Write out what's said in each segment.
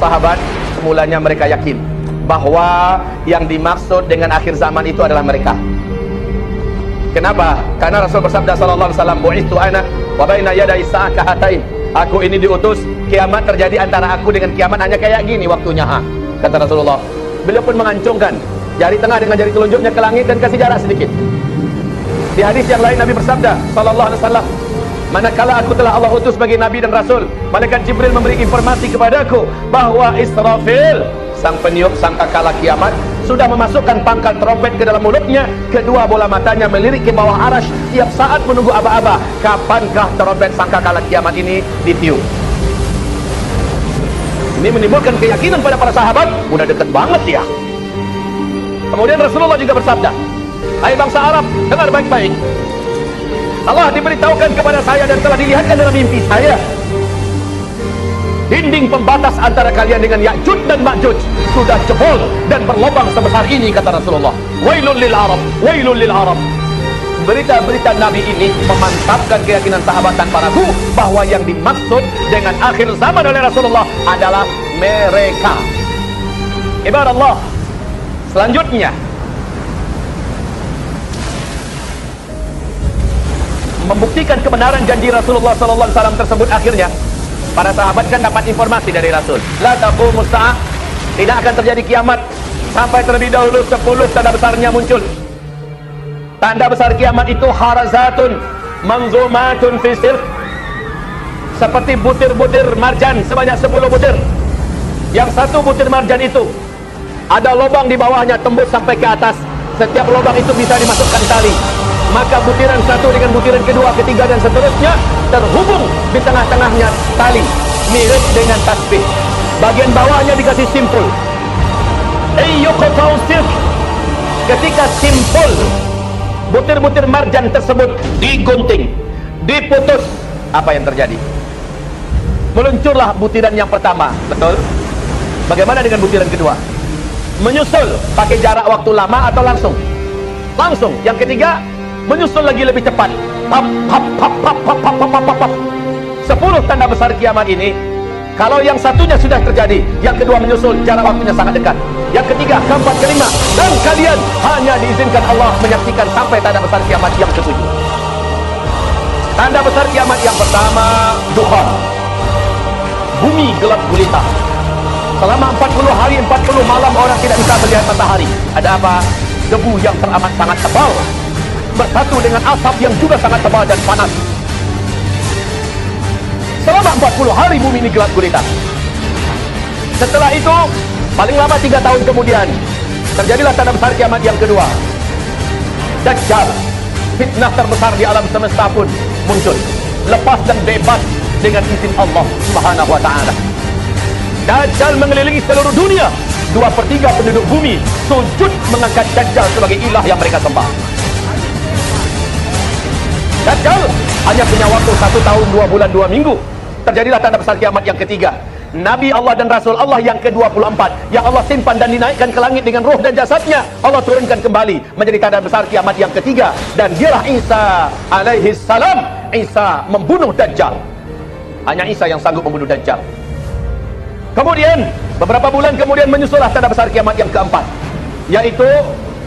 sahabat semulanya mereka yakin bahwa yang dimaksud dengan akhir zaman itu adalah mereka. Kenapa? Karena Rasul bersabda sallallahu alaihi wasallam, "Bu'itsu ana wa baina yaday sa'ah kahatain." Aku ini diutus, kiamat terjadi antara aku dengan kiamat hanya kayak gini waktunya, kata Rasulullah. Beliau pun mengancungkan jari tengah dengan jari telunjuknya ke langit dan kasih jarak sedikit. Di hadis yang lain Nabi bersabda sallallahu alaihi wasallam, "Manakala aku telah Allah utus bagi Nabi dan Rasul, malaikat Jibril memberi informasi kepadaku bahwa Israfil, sang peniup sangkakala kiamat, sudah memasukkan pangkal trompet ke dalam mulutnya, kedua bola matanya melirik ke bawah arash, tiap saat menunggu aba-aba kapankah trompet sangkakala kiamat ini ditiup." Ini menimbulkan keyakinan pada para sahabat, udah deket banget ya. Kemudian Rasulullah juga bersabda, "Hai bangsa Arab, dengar baik-baik. Allah diberitahukan kepada saya dan telah dilihatkan dalam mimpi saya, dinding pembatas antara kalian dengan Ya'juj dan Ma'juj sudah jebol dan berlubang sebesar ini," kata Rasulullah. Wailul lil Arab, wailul lil Arab. Berita-berita Nabi ini memantapkan keyakinan sahabat tanpa ragu bahwa yang dimaksud dengan akhir zaman oleh Rasulullah adalah mereka. Ibarat Allah. Selanjutnya, membuktikan kebenaran janji Rasulullah SAW tersebut, akhirnya para sahabat kan dapat informasi dari Rasul. La taqumus sa'ah, tidak akan terjadi kiamat sampai terlebih dahulu 10 tanda besarnya muncul. Tanda besar kiamat itu harazatun manzumatun fi silk, seperti butir-butir marjan sebanyak 10 butir. Yang satu butir marjan itu ada lubang di bawahnya tembus sampai ke atas. Setiap lubang itu bisa dimasukkan tali. Maka butiran satu dengan butiran kedua, ketiga dan seterusnya terhubung di tengah-tengahnya tali, mirip dengan tasbih. Bagian bawahnya dikasih simpul. Ayyuqta'u silk. Ketika simpul butir-butir marjan tersebut digunting, diputus, apa yang terjadi? Meluncurlah butiran yang pertama, betul? Bagaimana dengan butiran kedua? Menyusul pakai jarak waktu lama atau langsung? Langsung. Yang ketiga menyusul lagi lebih cepat. Pap pap pap pap pap pap pap pap pap. 10 tanda besar kiamat ini, kalau yang satunya sudah terjadi, yang kedua menyusul, jarak waktunya sangat dekat. Yang ketiga, keempat, kelima, dan kalian hanya diizinkan Allah menyaksikan sampai tanda besar kiamat yang ke-7. Tanda besar kiamat yang pertama, dukhan. Bumi gelap gulita. Selama 40 hari 40 malam orang tidak bisa melihat matahari. Ada apa? Debu yang teramat sangat tebal bersatu dengan asap yang juga sangat tebal dan panas. Selama 40 hari bumi ini gelap gulita. Setelah itu, paling lama 3 tahun kemudian, terjadilah tanda besar kiamat yang kedua. Dajjal, fitnah terbesar di alam semesta pun muncul, lepas dan bebas dengan izin Allah Subhanahu wa ta'ala. Dajjal mengelilingi seluruh dunia. 2/3 penduduk bumi sujud mengangkat Dajjal sebagai ilah yang mereka sembah. Dajjal hanya punya waktu 1 tahun 2 bulan 2 minggu. Terjadilah tanda besar kiamat yang ketiga. Nabi Allah dan Rasul Allah yang ke-24 yang Allah simpan dan dinaikkan ke langit dengan roh dan jasadnya, Allah turunkan kembali menjadi tanda besar kiamat yang ketiga. Dan dialah Isa alaihi salam. Isa membunuh Dajjal. Hanya Isa yang sanggup membunuh Dajjal. Kemudian beberapa bulan kemudian menyusullah tanda besar kiamat yang keempat, yaitu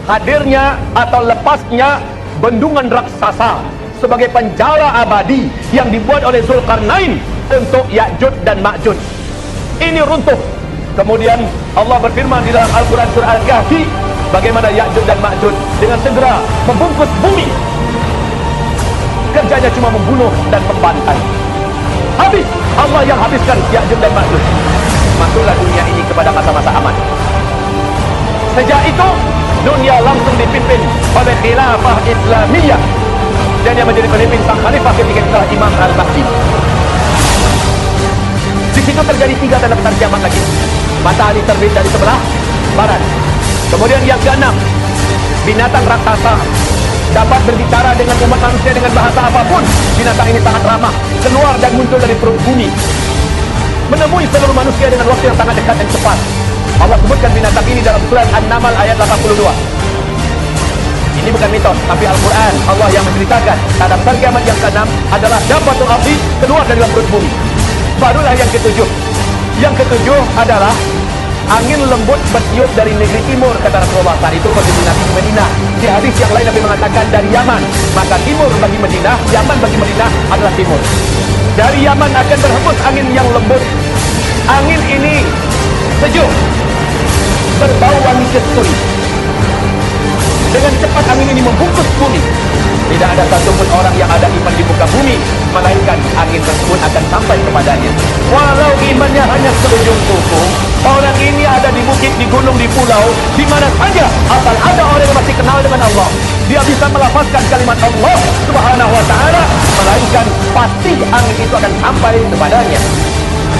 hadirnya atau lepasnya bendungan raksasa sebagai penjara abadi yang dibuat oleh Zulkarnain untuk Ya'juj dan Ma'juj. Ini runtuh. Kemudian Allah berfirman di dalam Al-Quran surah Al-Kahfi, bagaimana Ya'juj dan Ma'juj dengan segera membungkus bumi. Kerjanya cuma membunuh dan membantai. Habis. Allah yang habiskan Ya'juj dan Ma'juj. Masuklah dunia ini kepada masa-masa aman. Sejak itu dunia langsung dipimpin oleh khilafah Islamiyah, dan yang menjadi pemimpin sang khalifah ketika itulah Imam Al-Mahdi. Di situ terjadi 3 tanda besar kiamat lagi. Matahari terbit dari sebelah barat. Kemudian yang ke-6, binatang raksasa dapat berbicara dengan umat manusia dengan bahasa apapun. Binatang ini sangat ramah, keluar dan muncul dari perut bumi, menemui seluruh manusia dengan waktu yang sangat dekat dan cepat. Allah sebutkan binatang ini dalam surat An-Naml ayat 82. Ini bukan mitos, tapi Al-Quran. Allah yang menceritakan tanda besar kiamat yang ke-6 adalah dabbatul ardi, keluar dari dalam perut bumi. Barulah yang ke-7, Yang ketujuh adalah angin lembut bertiup dari negeri timur, kata Rasulullah. Saat itu posisi Nabi di Madinah. Di hadis yang lain Nabi mengatakan dari Yaman. Maka timur bagi Madinah, Yaman bagi Madinah adalah timur. Dari Yaman akan berhembus angin yang lembut. Angin ini sejuk, berbau wangi kasturi. Dengan cepat angin ini membungkus bumi. Tidak ada satupun orang yang ada iman di muka bumi, melainkan angin tersebut akan sampai kepadanya. Walau imannya hanya seujung kuku, orang ini ada di bukit, di gunung, di pulau, di mana saja, asal ada orang yang masih kenal dengan Allah, dia bisa melafazkan kalimat Allah Subhanahu wa ta'ala, melainkan pasti angin itu akan sampai kepadanya.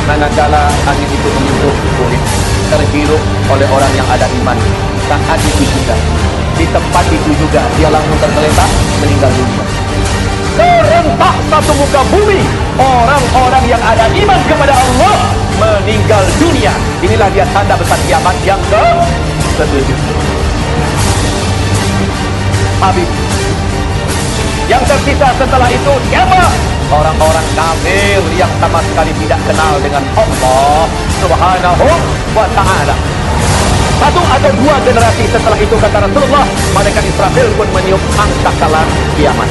Manakala angin itu menyentuh kulit, terhirup oleh orang yang ada iman, saat itu juga, di tempat itu juga dia langsung tergeletak meninggal dunia. Serentak satu muka bumi, orang-orang yang ada iman kepada Allah meninggal dunia. Inilah dia tanda besar kiamat yang ke-7. Habis. Yang tersisa setelah itu siapa? Orang-orang kafir yang sama sekali tidak kenal dengan Allah Subhanahu wa ta'ala. Satu atau dua generasi setelah itu, kata Rasulullah, malaikat Israfil pun meniup sangkakala kiamat.